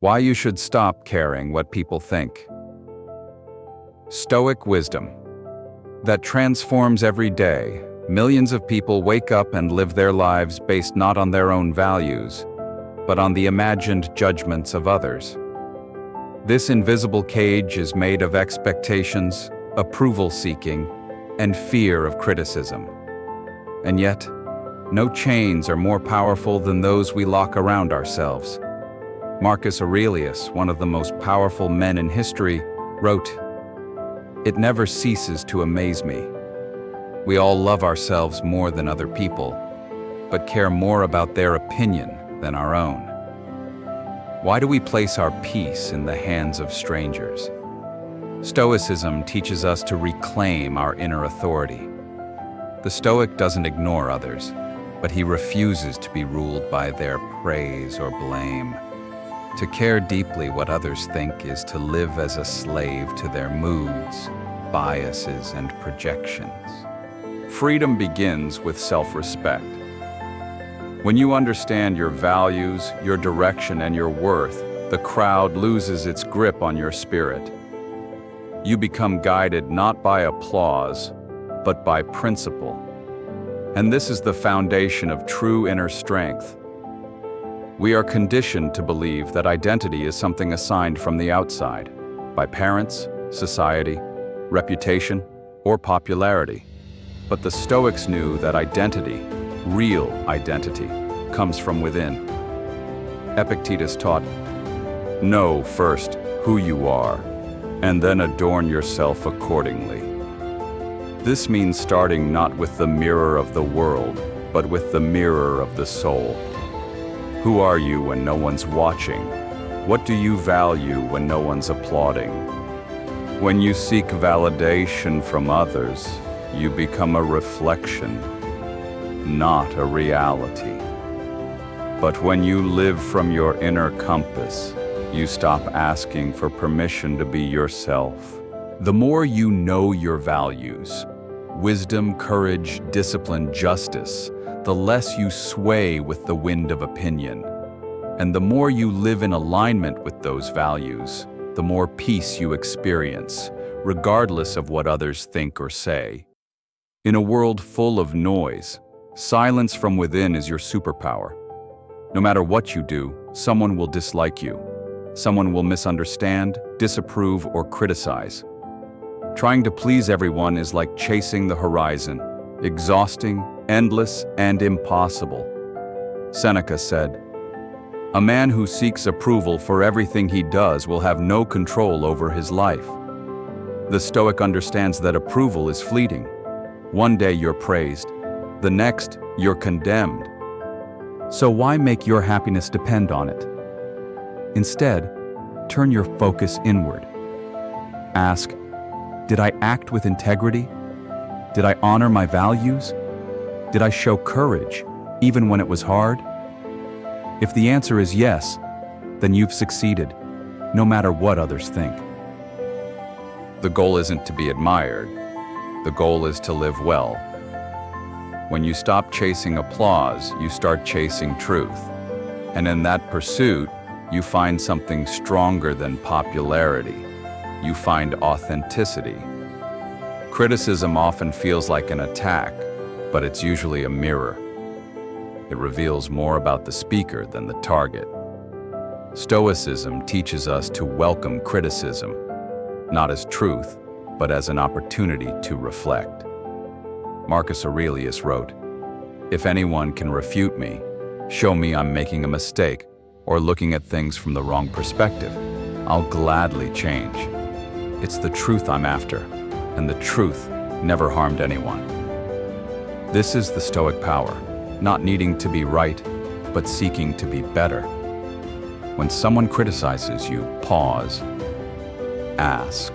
Why you should stop caring what people think. Stoic wisdom that transforms every day. Millions of people wake up and live their lives based not on their own values, but on the imagined judgments of others. This invisible cage is made of expectations, approval-seeking, and fear of criticism. And yet, no chains are more powerful than those we lock around ourselves. Marcus Aurelius, one of the most powerful men in history, wrote, "It never ceases to amaze me. We all love ourselves more than other people, but care more about their opinion than our own. Why do we place our peace in the hands of strangers?" Stoicism teaches us to reclaim our inner authority. The Stoic doesn't ignore others, but he refuses to be ruled by their praise or blame. To care deeply what others think is to live as a slave to their moods, biases, and projections. Freedom begins with self-respect. When you understand your values, your direction, and your worth, the crowd loses its grip on your spirit. You become guided not by applause, but by principle. And this is the foundation of true inner strength. We are conditioned to believe that identity is something assigned from the outside, by parents, society, reputation, or popularity. But the Stoics knew that identity, real identity, comes from within. Epictetus taught, "Know first who you are, and then adorn yourself accordingly." This means starting not with the mirror of the world, but with the mirror of the soul. Who are you when no one's watching? What do you value when no one's applauding? When you seek validation from others, you become a reflection, not a reality. But when you live from your inner compass, you stop asking for permission to be yourself. The more you know your values, wisdom, courage, discipline, justice, the less you sway with the wind of opinion. And the more you live in alignment with those values, the more peace you experience, regardless of what others think or say. In a world full of noise, silence from within is your superpower. No matter what you do, someone will dislike you. Someone will misunderstand, disapprove, or criticize. Trying to please everyone is like chasing the horizon, exhausting, endless, and impossible. Seneca said, "A man who seeks approval for everything he does will have no control over his life." The Stoic understands that approval is fleeting. One day you're praised, the next you're condemned. So why make your happiness depend on it? Instead, turn your focus inward. Ask, did I act with integrity? Did I honor my values? Did I show courage, even when it was hard? If the answer is yes, then you've succeeded, no matter what others think. The goal isn't to be admired. The goal is to live well. When you stop chasing applause, you start chasing truth. And in that pursuit, you find something stronger than popularity. You find authenticity. Criticism often feels like an attack, but it's usually a mirror. It reveals more about the speaker than the target. Stoicism teaches us to welcome criticism, not as truth, but as an opportunity to reflect. Marcus Aurelius wrote, "If anyone can refute me, show me I'm making a mistake or looking at things from the wrong perspective, I'll gladly change. It's the truth I'm after, and the truth never harmed anyone." This is the Stoic power, not needing to be right, but seeking to be better. When someone criticizes you, pause. Ask,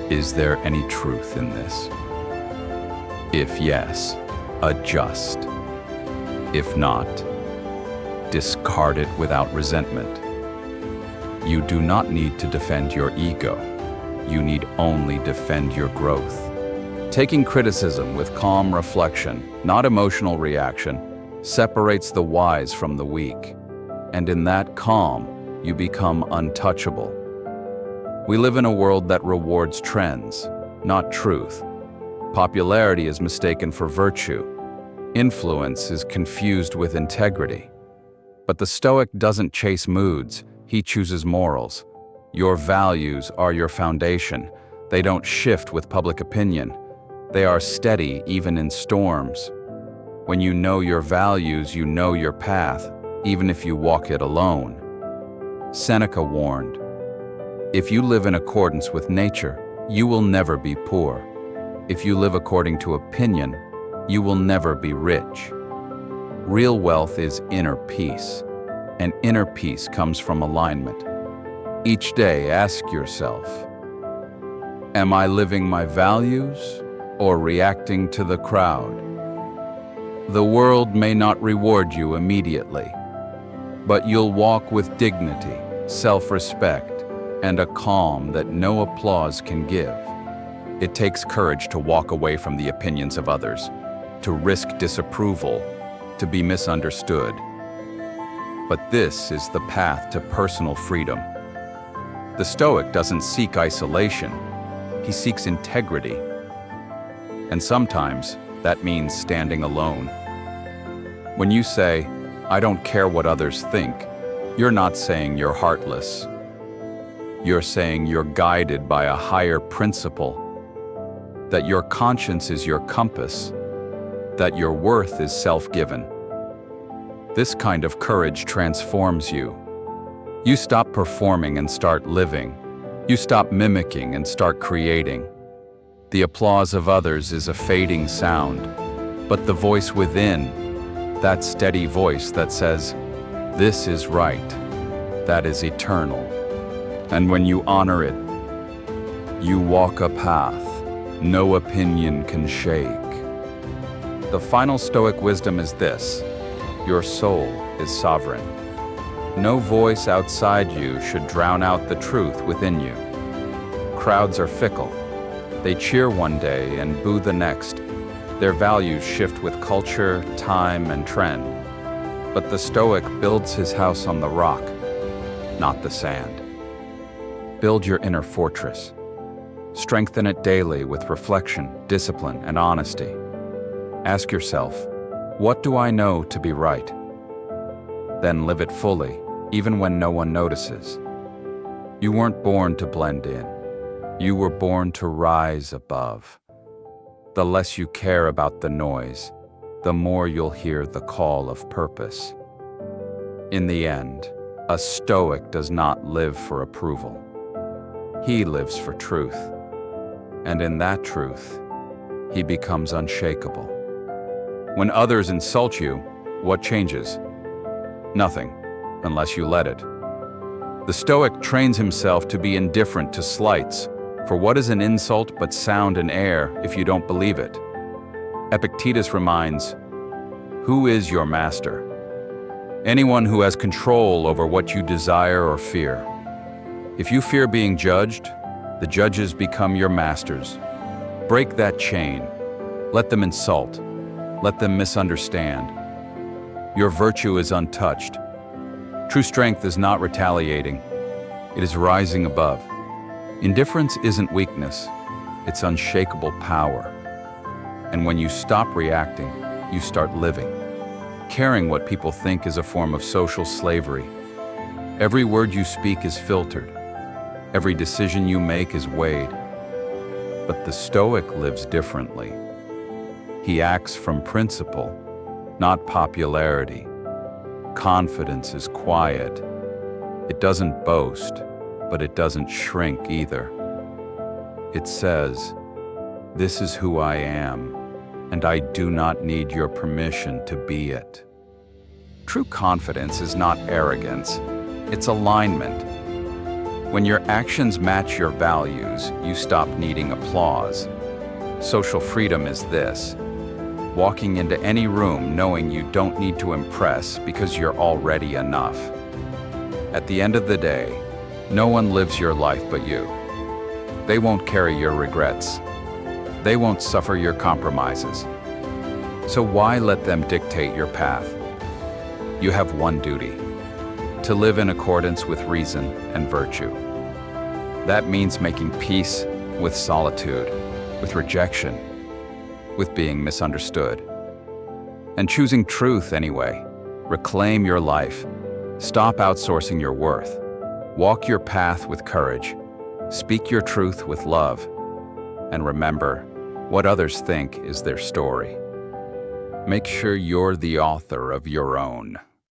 is there any truth in this? If yes, adjust. If not, discard it without resentment. You do not need to defend your ego. You need only defend your growth. Taking criticism with calm reflection, not emotional reaction, separates the wise from the weak. And in that calm, you become untouchable. We live in a world that rewards trends, not truth. Popularity is mistaken for virtue. Influence is confused with integrity. But the Stoic doesn't chase moods, he chooses morals. Your values are your foundation. They don't shift with public opinion. They are steady even in storms. When you know your values, you know your path, even if you walk it alone. Seneca warned, "If you live in accordance with nature, you will never be poor. If you live according to opinion, you will never be rich." Real wealth is inner peace, and inner peace comes from alignment. Each day, ask yourself, am I living my values or reacting to the crowd? The world may not reward you immediately, but you'll walk with dignity, self-respect, and a calm that no applause can give. It takes courage to walk away from the opinions of others, to risk disapproval, to be misunderstood. But this is the path to personal freedom. The Stoic doesn't seek isolation, he seeks integrity. And sometimes that means standing alone. When you say, "I don't care what others think," you're not saying you're heartless. You're saying you're guided by a higher principle, that your conscience is your compass, that your worth is self-given. This kind of courage transforms you. You stop performing and start living. You stop mimicking and start creating. The applause of others is a fading sound, but the voice within, that steady voice that says, "This is right," that is eternal. And when you honor it, you walk a path no opinion can shake. The final Stoic wisdom is this: your soul is sovereign. No voice outside you should drown out the truth within you. Crowds are fickle. They cheer one day and boo the next. Their values shift with culture, time, and trend. But the Stoic builds his house on the rock, not the sand. Build your inner fortress. Strengthen it daily with reflection, discipline, and honesty. Ask yourself, what do I know to be right? Then live it fully, even when no one notices. You weren't born to blend in. You were born to rise above. The less you care about the noise, the more you'll hear the call of purpose. In the end, a Stoic does not live for approval. He lives for truth. And in that truth, he becomes unshakable. When others insult you, what changes? Nothing, unless you let it. The Stoic trains himself to be indifferent to slights, for what is an insult but sound and air if you don't believe it? Epictetus reminds, "Who is your master? Anyone who has control over what you desire or fear. If you fear being judged, the judges become your masters. Break that chain. Let them insult. Let them misunderstand. Your virtue is untouched. True strength is not retaliating. It is rising above. Indifference isn't weakness. It's unshakable power. And when you stop reacting, you start living. Caring what people think is a form of social slavery. Every word you speak is filtered. Every decision you make is weighed. But the Stoic lives differently. He acts from principle, not popularity. Confidence is quiet. It doesn't boast, but it doesn't shrink either. It says, "This is who I am, and I do not need your permission to be it." True confidence is not arrogance, it's alignment. When your actions match your values, you stop needing applause. Social freedom is this: walking into any room knowing you don't need to impress because you're already enough. At the end of the day, no one lives your life but you. They won't carry your regrets. They won't suffer your compromises. So why let them dictate your path? You have one duty: to live in accordance with reason and virtue. That means making peace with solitude, with rejection, with being misunderstood. And choosing truth anyway. Reclaim your life. Stop outsourcing your worth. Walk your path with courage. Speak your truth with love. And remember, what others think is their story. Make sure you're the author of your own.